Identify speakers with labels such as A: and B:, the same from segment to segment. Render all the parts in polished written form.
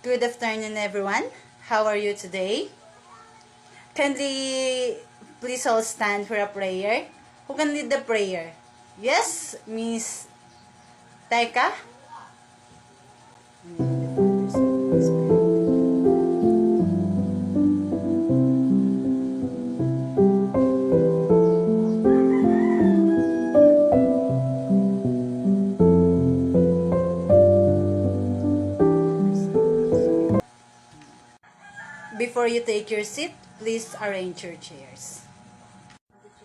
A: Good afternoon, everyone. How are you today? Kindly, please all stand for a prayer. Who can lead the prayer? Yes, Miss Taika? Before you take your seat, please arrange your chairs.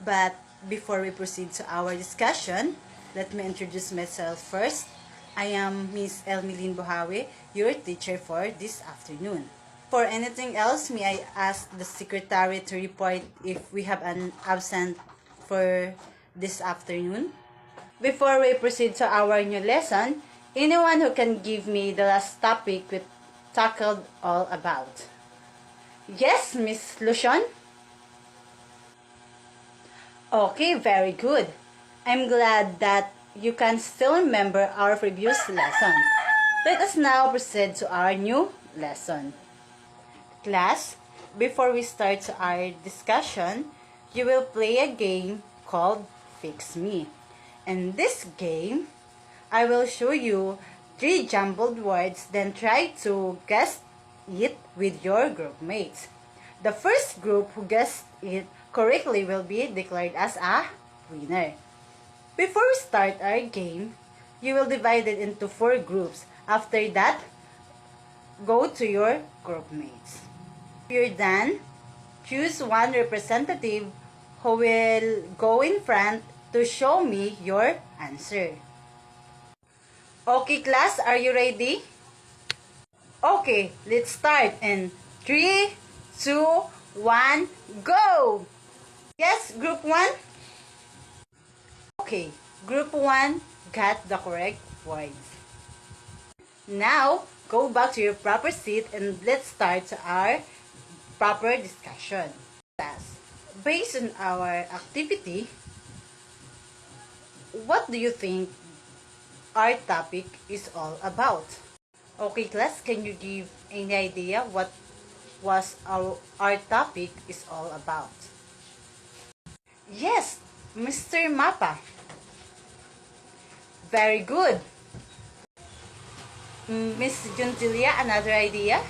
A: But before we proceed to our discussion, let me introduce myself first. I am Miss Elmeline Buhawi, your teacher for this afternoon. For anything else, may I ask the secretary to report if we have an absent for this afternoon? Before we proceed to our new lesson, anyone who can give me the last topic we tackled all about? Yes, Miss Lucian? Okay, very good. I'm glad that you can still remember our previous lesson. Let us now proceed to our new lesson. Class, before we start our discussion, you will play a game called Fix Me. In this game, I will show you 3 jumbled words, then try to guess it with your group mates. The first group who guessed it correctly will be declared as a winner. Before we start our game, you will divide it into 4 groups. After that, go to your group mates. If you're done, choose one representative who will go in front to show me your answer. Okay, class, are you ready? Okay, let's start in 3, 2, 1, go! Yes, group 1? Okay, group 1 got the correct words. Now, go back to your proper seat and let's start our proper discussion. Class, based on our activity, what do you think our topic is all about? Okay, class, can you give any idea what was our topic is all about? Yes, Mr. Mapa. Very good. Miss Juntilia, another idea?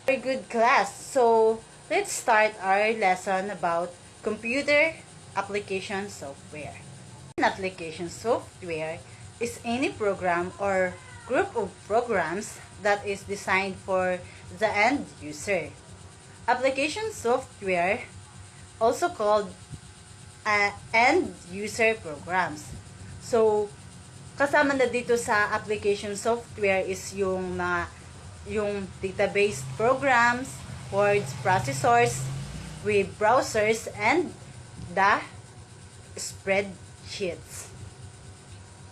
A: Very good, class. So, let's start our lesson about computer application software. An application software is any program or group of programs that is designed for the end user. Application software, also called end user programs. So, kasama na dito sa application software is yung database programs, word processors, web browsers, and the spreadsheets.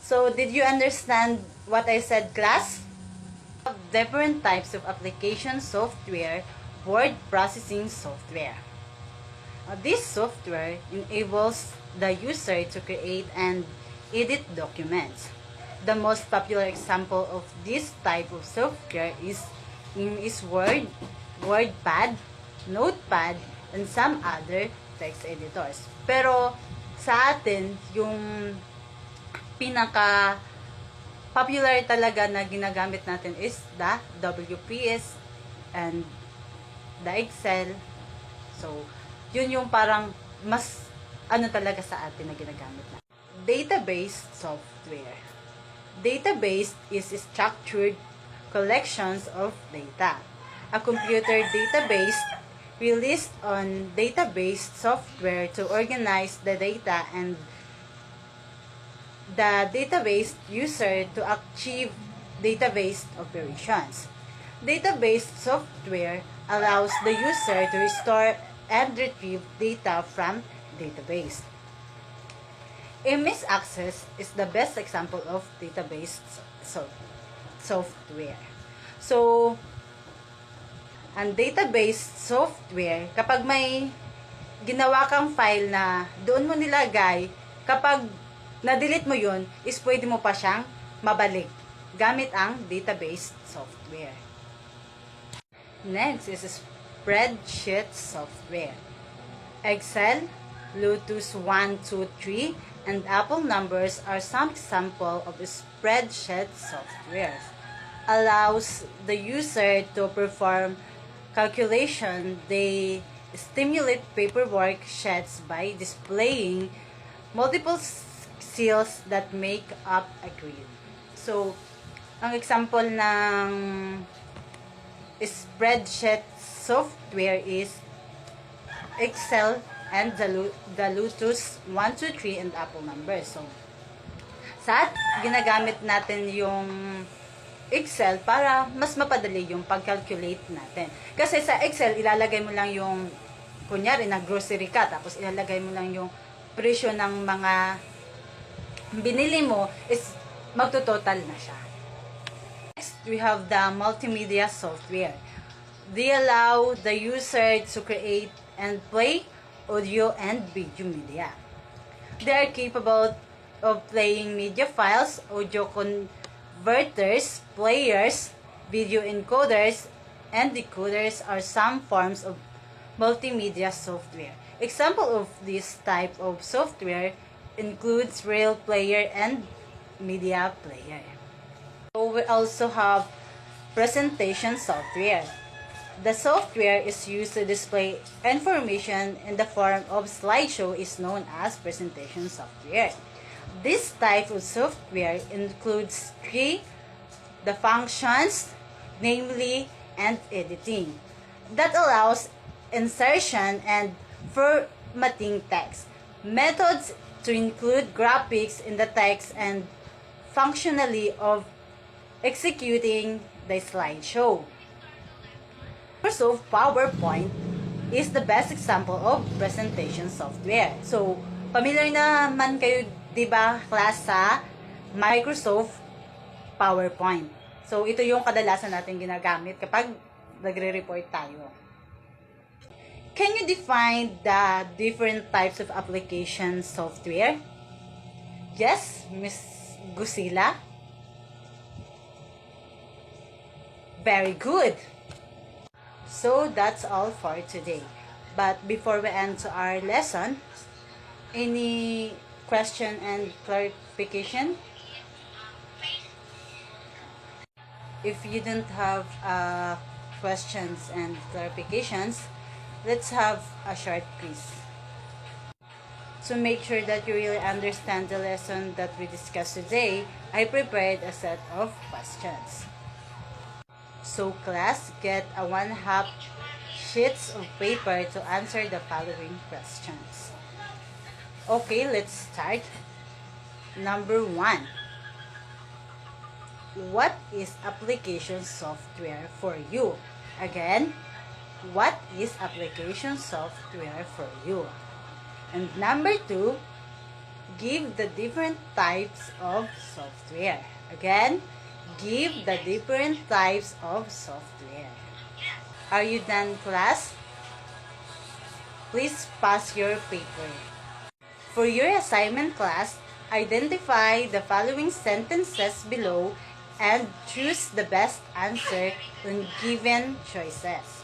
A: So, did you understand what I said, class? Different types of application software, word processing software. This software enables the user to create and edit documents. The most popular example of this type of software is Word, WordPad, Notepad, and some other text editors. Pero sa atin, yung pinaka popular talaga na ginagamit natin is the WPS and the Excel. So, yun yung parang mas talaga sa atin na ginagamit natin. Database software. Database is structured collections of data. A computer database relies on database software to organize the data and the database user to achieve database operations. Database software allows the user to restore and retrieve data from database. MS Access is the best example of database software. So, ang database software, kapag may ginawa kang file na doon mo nilagay, kapag na-delete mo yun, is pwede mo pa siyang mabalik. gamit ang database software. Next is spreadsheet software. Excel, Lotus 123, and Apple Numbers are some example of spreadsheet software. Allows the user to perform calculation. They stimulate paperwork sheets by displaying multiple cells that make up a grid. So, ang example ng spreadsheet software is Excel and the Lotus 123 and Apple Numbers. So, ginagamit natin yung Excel para mas mapadali yung pag-calculate natin. Kasi sa Excel, ilalagay mo lang yung, kunyari, nag-grocery ka, tapos ilalagay mo lang yung presyo ng mga binili mo, is magtototal na siya. Next, we have the multimedia software. They allow the user to create and play audio and video media. They are capable of playing media files, audio converters, players, video encoders, and decoders are some forms of multimedia software. Example of this type of software includes Real Player and Media Player. So we also have presentation software. The software is used to display information in the form of slideshow is known as presentation software. This type of software includes the functions, namely and editing, that allows insertion and formatting text. Methods to include graphics in the text and functionally of executing the slideshow. Microsoft PowerPoint is the best example of presentation software. So, familiar naman kayo, di ba, class, sa Microsoft PowerPoint. So, ito yung kadalasan natin ginagamit kapag nagre-report tayo. Can you define the different types of application software? Yes, Miss Gusila? Very good. So, that's all for today. But before we end to our lesson, any question and clarification? If you don't have questions and clarifications, let's have a short quiz. To make sure that you really understand the lesson that we discussed today, I prepared a set of questions. So class, get a 1/2 sheets of paper to answer the following questions. Okay, let's start. Number 1. What is application software for you? Again, what is application software for you? And number 2, give the different types of software. Again, give the different types of software. Are you done, class? Please pass your paper. For your assignment, class, identify the following sentences below and choose the best answer when given choices.